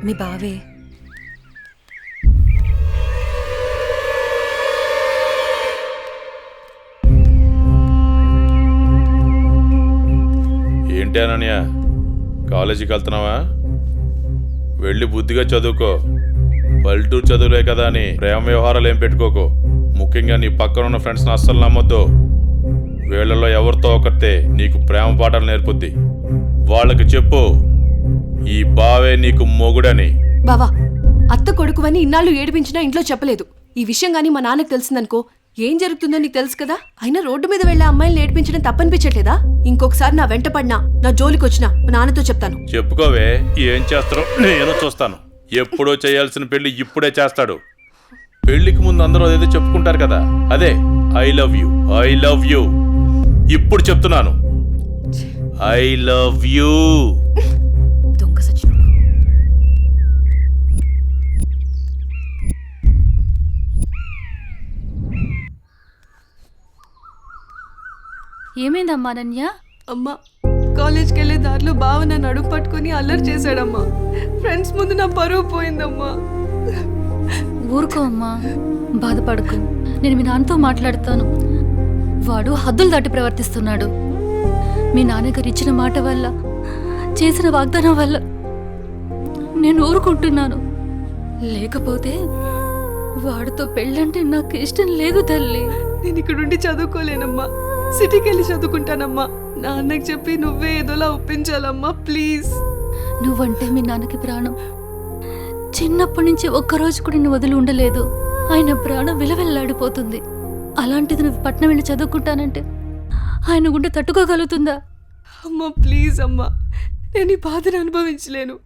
మీ బావే. ఏంటి అనన్య, కాలేజీకి వెళ్తున్నావా? వెళ్ళి బుద్ధిగా చదువుకో. పల్లెటూరు చదువులే కదా అని ప్రేమ వ్యవహారాలు ఏం పెట్టుకోకు. ముఖ్యంగా నీ పక్కన ఉన్న ఫ్రెండ్స్ని అస్సలు నమ్మొద్దు. వీళ్ళలో ఎవరితో ఒకరితే నీకు ప్రేమ పాఠాలు నేర్పుద్ది. వాళ్ళకి చెప్పు ఈ బావే నీకు మొగుడని. బావా, అత్త కొడుకువని ఇన్నాళ్ళు ఏడిపించినా ఇంట్లో చెప్పలేదు. ఈ విషయం గానీ మా నాన్నకు తెలిసిందనుకో ఏం జరుగుతుందో నీకు తెలుసు కదా. అయినా రోడ్డు మీద వెళ్లే అమ్మాయిలు ఏడిపించడం తప్పనిపించట్లేదా? ఇంకొకసారి నా వెంట పడినా, నా జోలికి వచ్చినా మా నాన్నతో చెప్తాను. చెప్పుకోవే, ఏం చేస్తారో నేను చూస్తాను. ఎప్పుడో చేయాల్సిన పెళ్లి ఇప్పుడే చేస్తాడు. పెళ్లికి ముందు అందరూ అదేదో చెప్పుకుంటారు కదా, అదే I love you, I love you. ఇప్పుడు చెప్తున్నాను, ఐ లవ్ యూ. దొంగ సచ్చినోడు. ఏమైందమ్మా అనన్య? అమ్మా, కాలేజ్కి వెళ్లే దారిలో బావ నన్ను అడుగు పట్టుకుని అల్లరి చేశాడమ్మా. ఫ్రెండ్స్ ముందు నా పరువు పోయిందమ్మా. ఊరుకో అమ్మా, బాధపడకు. నేను మీ నాన్నతో మాట్లాడతాను. వాడు హద్దులు దాటి ప్రవర్తిస్తున్నాడు. మీ నాన్నగారు ఇచ్చిన మాట వల్ల, చేసిన వాగ్దానం వల్ల నేను ఊరుకుంటున్నాను. లేకపోతే వాడితో పెళ్ళంటే నాకు ఇష్టం లేదు తల్లి. నేను ఇక్కడుండి చదువుకోలేనమ్మా, సిటీకి వెళ్ళి చదువుకుంటానమ్మా. నాన్నకి చెప్పి నువ్వే ఏదోలా ఒప్పించాలమ్మా, ప్లీజ్. నువ్వంటే మీ నాన్నకి ప్రాణం. చిన్నప్పటి నుంచి ఒక్కరోజు కూడా నేను వదిలి ఉండలేదు. ఆయన ప్రాణం విలవెల్లాడిపోతుంది. అలాంటిది నువ్వు పట్నం వెళ్ళి చదువుకుంటానంటే ఆయన గుండె తట్టుకోగలుగుతుందా? అమ్మా ప్లీజ్ అమ్మా, నేను ఈ బాధను అనుభవించలేను.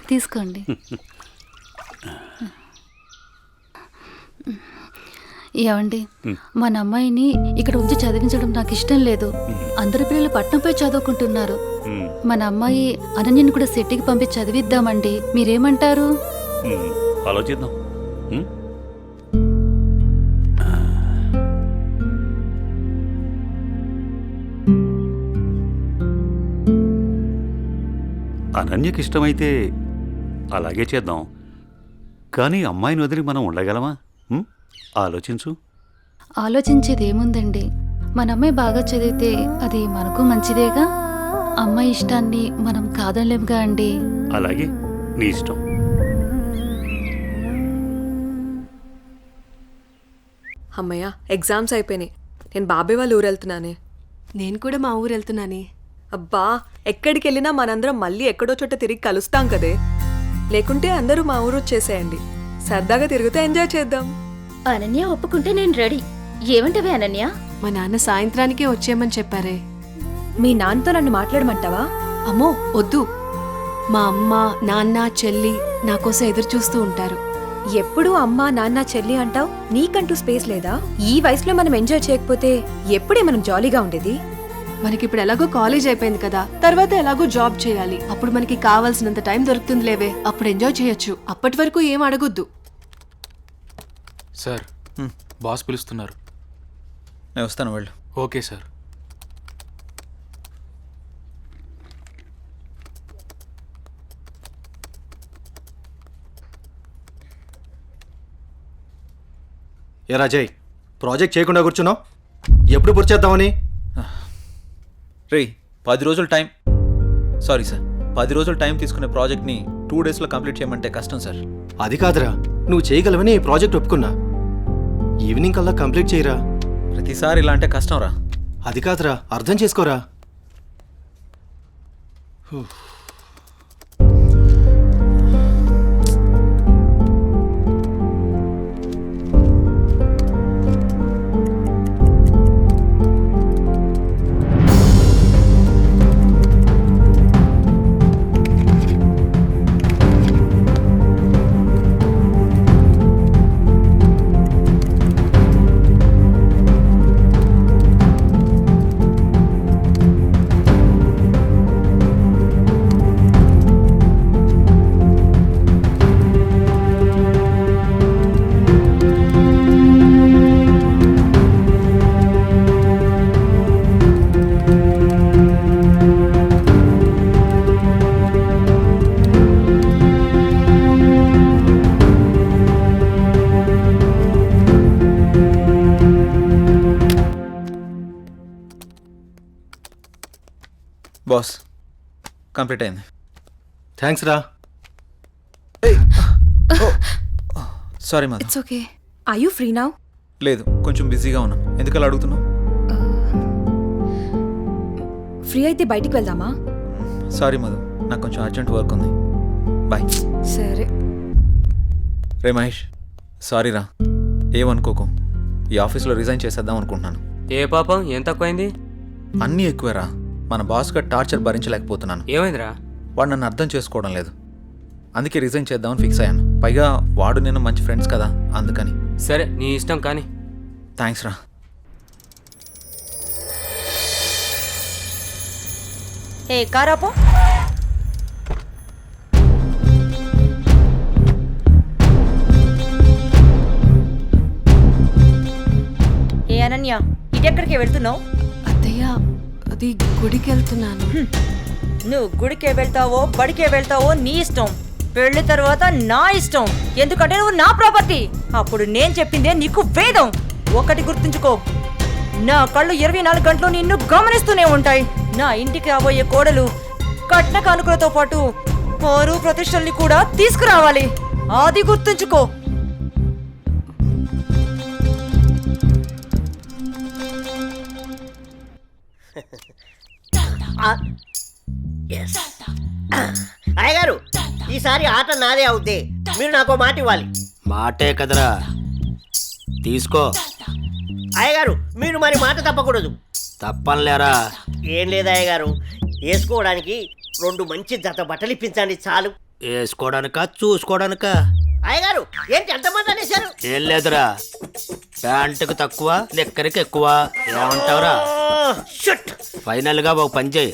తీసుకోండి. ఏమండి, మన అమ్మాయిని ఇక్కడ ఉంచి చదివించడం నాకు ఇష్టం లేదు. అందరి పిల్లలు పట్నంపై చదువుకుంటున్నారు. మన అమ్మాయి అనన్యని కూడా సిటీకి పంపించి చదివిద్దామండి. మీరేమంటారు? ఆలోచిద్దాం. అనన్యకి ఇష్టమైతే అలాగే చేద్దాం. కానీ అమ్మాయిని వదిలి మనం ఉండగలమా? ఆలోచించు. ఆలోచించేది ఏముందండి, మన అమ్మాయి బాగా చదివితే అది మనకు మంచిదేగా. అమ్మాయి ఇష్టాన్ని మనం కాదనలేముగా అండి. అలాగే, నీ ఇష్టం. అమ్మయ్య, ఎగ్జామ్స్ అయిపోయినాయి. నేను బాబాయ్ వాళ్ళ ఊరు వెళ్తున్నానే. నేను కూడా మా ఊరు వెళ్తున్నానే. అబ్బా, ఎక్కడికి వెళ్ళినా మనందరం మళ్ళీ ఎక్కడో చోట తిరిగి కలుస్తాం కదే. లేకుంటే అందరూ మా ఊరు వచ్చేసేయండి. సరదాగా తిరుగుతూ ఎంజాయ్ చేద్దాం. అనన్య ఒప్పుకుంటే నేను రెడీ. ఏమంటవే అనన్య? మా నాన్న సాయంత్రానికే వచ్చేయమని చెప్పారే. మీ నాన్నతో నన్ను మాట్లాడమంటావా? అమ్మో వద్దు, మా అమ్మ నాన్న చెల్లి నా కోసం ఎదురు చూస్తూ ఉంటారు. ఎప్పుడూ అమ్మ నాన్న చెల్లి అంటావు, నీకంటూ స్పేస్ లేదా? ఈ వయసులో మనం ఎంజాయ్ చేయకపోతే ఎప్పుడే మనం జాలీగా ఉండేది? మనకిప్పుడు ఎలాగో కాలేజ్ అయిపోయింది కదా, తర్వాత ఎలాగో జాబ్ చేయాలి. అప్పుడు మనకి కావాల్సినంత టైం దొరుకుతుంది లేవే, అప్పుడు ఎంజాయ్ చేయొచ్చు. అప్పటి వరకు ఏం అడగొద్దు. సార్, బాస్ పిలుస్తున్నారు. నేను వస్తాను, వెళ్ళు. Okay sir. ఏ రాజయ్, ప్రాజెక్ట్ చేయకుండా కూర్చున్నావు? ఎప్పుడు పూర్తి చేద్దామని? రే, 10 రోజులు టైం. సారీ సార్, 10 రోజులు టైం తీసుకునే ప్రాజెక్ట్ని 2 డేస్లో కంప్లీట్ చేయమంటే కష్టం సార్. అది కాదురా, నువ్వు చేయగలవని ఈ ప్రాజెక్ట్ ఒప్పుకున్నా. ఈవినింగ్ కల్లా కంప్లీట్ చేయరా. ప్రతిసారి ఇలా అంటే కష్టం రా. అది కాదురా, అర్థం చేసుకోరా. బాస్ కంప్లీట్ అయింది. థ్యాంక్స్ రా. Sorry Madhu. It's okay. I you free now? లేదు, కొంచెం బిజీగా ఉన్నాను. ఎందుకలా అడుగుతున్నావు? ఫ్రీ అయితే బయటికి వెళ్దామా? సారీ మధు, నాకు కొంచెం అర్జెంట్ వర్క్ ఉంది. బాయ్. సరే. రే మహేష్, సారీ రా, ఏమనుకోకు. ఈ ఆఫీస్లో రిజైన్ చేసేద్దాం అనుకుంటున్నాను. ఏ పాపం ఏం తక్కువైంది? అన్నీ ఎక్కువేరా. మన బాస్గా టార్చర్ భరించలేకపోతున్నాను. ఏమైందిరా? వాడు నన్ను అర్థం చేసుకోవడం లేదు. అందుకే రిజైన్ చేద్దామని ఫిక్స్ అయ్యాను. పైగా వాడు నేను మంచి ఫ్రెండ్స్ కదా, అందుకని. సరే నీ ఇష్టం కానీ. థ్యాంక్స్ రా. ఏ కారాపో ఏ అనన్య, ఇటెక్కడికి వెళ్తున్నావు? అత్తయ్య, అది గుడికి వెళ్తున్నాను. నువ్వు గుడికే వెళ్తావో బడికే వెళ్తావో నీ ఇష్టం. పెళ్లి తర్వాత నా ఇష్టం. ఎందుకంటే నువ్వు నా ప్రాపర్టీ. అప్పుడు నేను చెప్పిందే నీకు వేదం. ఒకటి గుర్తుంచుకో, నా కళ్ళు 24 గంటలు నిన్ను గమనిస్తూనే ఉంటాయి. నా ఇంటికి రాబోయే కోడలు కట్న కానుకలతో పాటు పరువు ప్రతిష్టల్ని కూడా తీసుకురావాలి. అది గుర్తుంచుకో. అయ్యగారు, ఈసారి ఆట నాదే అవుద్ది. మీరు నాకు మాట ఇవ్వాలి. మాటే కదరా, తీసుకో. అయ్యగారు, మీరు మరి మాట తప్పకూడదు. తప్పనిలేరా. ఏం లేదు అయ్యగారు, వేసుకోవడానికి 2 మంచి జత బట్టలు ఇప్పించండి చాలు. వేసుకోవడానికా చూసుకోవడానికా? అయ్యగారు, ఏంటి ఎంతమంది అనేశారు? ఏం లేదురా, ప్యాంటుకు తక్కువ లెక్కరికి ఎక్కువ. ఏమంటావురా? షుట్. ఫైనల్ గా ఒక పని చేయి,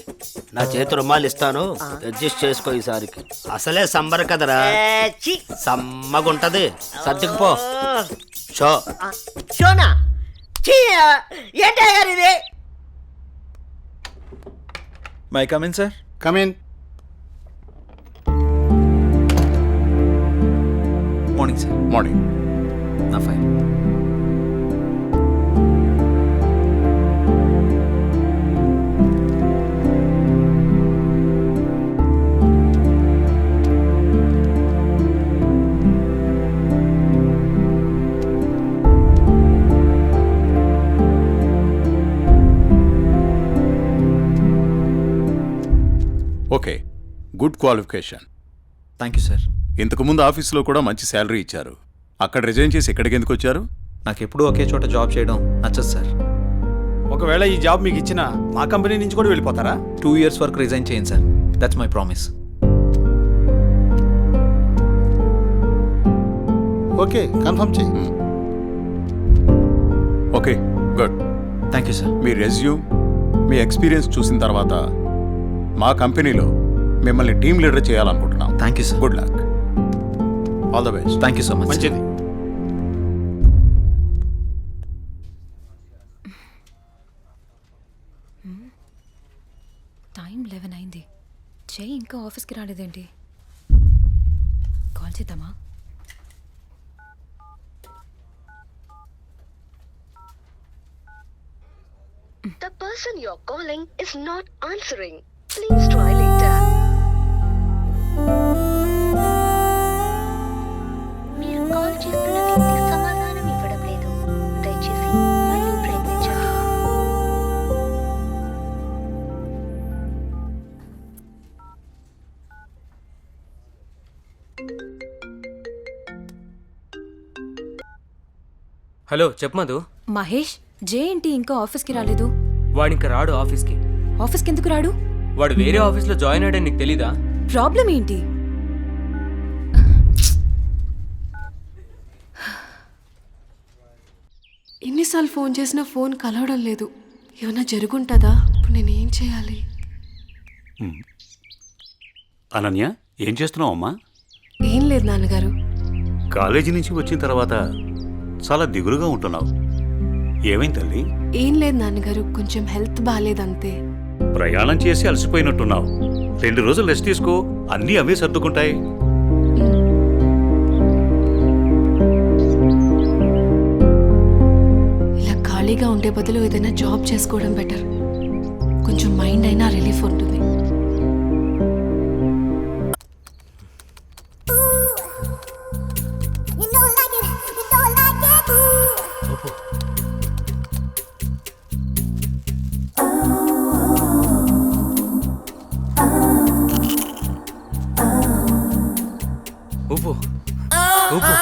నా చేతి రుమాలు ఇస్తాను, అడ్జస్ట్ చేసుకో. ఈసారికి అసలే సమ్మర్ కదరా, ఛీ. సమ్మగుంటది. సర్దుకుపో. షో. షోనా? ఛీ, ఏంటి అయ్యగారు ఇది? May come in sir. Come in. Morning sir. Morning. నా fine. Okay, good qualification. Thank you sir. ఇంతకుముందు ఆఫీస్లో కూడా మంచి శాలరీ ఇచ్చారు. అక్కడ రిజైన్ చేసి ఇక్కడికి ఎందుకు వచ్చారు? నాకు ఎప్పుడూ ఒకే చోట జాబ్ చేయడం నచ్చదు సార్. ఒకవేళ ఈ జాబ్ మీకు ఇచ్చిన మా కంపెనీ నుంచి కూడా వెళ్ళిపోతారా? 2 years వరకు రిజైన్ చేయండి sir. That's my promise. Okay, confirm చేయి. Okay, good. Thank you sir. మీ రెజ్యూమ్, మీ ఎక్స్పీరియన్స్ చూసిన తర్వాత మా కంపెనీలో మిమ్మల్ని టీమ్ లీడర్ చేయాలనుకుంటున్నాం. Thank you sir. Good luck. All the best. Thank you so much. మంచిది. టైం 11 అయింది. చెయ్యి ఇంకా ఆఫీస్కి రాలేదేంటి? కాల్ చేద్దామా? The person you're calling is not answering. Please try later. మీరు కాల్ చేస్తున్న వ్యక్తి సమాధానం ఇవ్వడం లేదు. దయచేసి మళ్ళీ ప్రయత్నించండి. హలో చెప్పు మధు. మహేష్, జే ఏంటి ఇంకా ఆఫీస్కి రాలేదు? వాడు ఇంకా రాడు ఆఫీస్కి. ఆఫీస్కి ఎందుకు రాడు? వాడు వేరే ఆఫీస్లో జాయిన్ అయ్యాడని నీకు తెలీదా? ప్రాబ్లం ఏంటి? ఎన్నిసార్లు ఫోన్ చేసినా ఫోన్ కలవడం లేదు. ఏమైనా జరుగుంటుందా? ఇప్పుడు నేనేం చేయాలి? అనన్య, ఏం చేస్తున్నావు అమ్మా? ఏం లేదు నాన్నగారు. కాలేజీ నుంచి వచ్చిన తర్వాత చాలా దిగులుగా ఉంటున్నావు. ఏమైంది తల్లి? ఏం లేదు నాన్నగారు, కొంచెం హెల్త్ బాగాలేదంతే. ప్రయాణం చేసి అలసిపోయినట్టున్నావు. 2 రోజులు రెస్ట్ తీసుకో, అన్నీ అవే సర్దుకుంటాయి. ఇలా ఖాళీగా ఉండే బదులు ఏదైనా జాబ్ చేసుకోవడం బెటర్. కొంచెం మైండ్ అయినా రిలీఫ్ ఉంటుంది. ఊపు ఊపు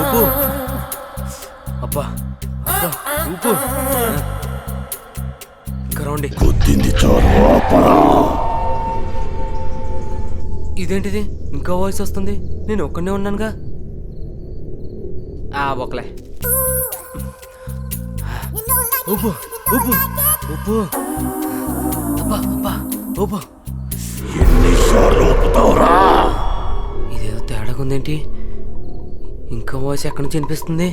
ఊపు. అబ్బా అబ్బా ఊపు. ఇంకా రండి. ఇదేంటిది ఇంకా వాయిస్ వస్తుంది? నేను ఒక్కనే ఉన్నానుగా. ఒకలే. ఊపు ఊపు ఊపు. అబ్బా అబ్బా ఊపు. ఇదేదో తేడాగా ఉందేంటి? ఇంకా వాయిస్ ఎక్కడి నుంచి వినిపిస్తుంది?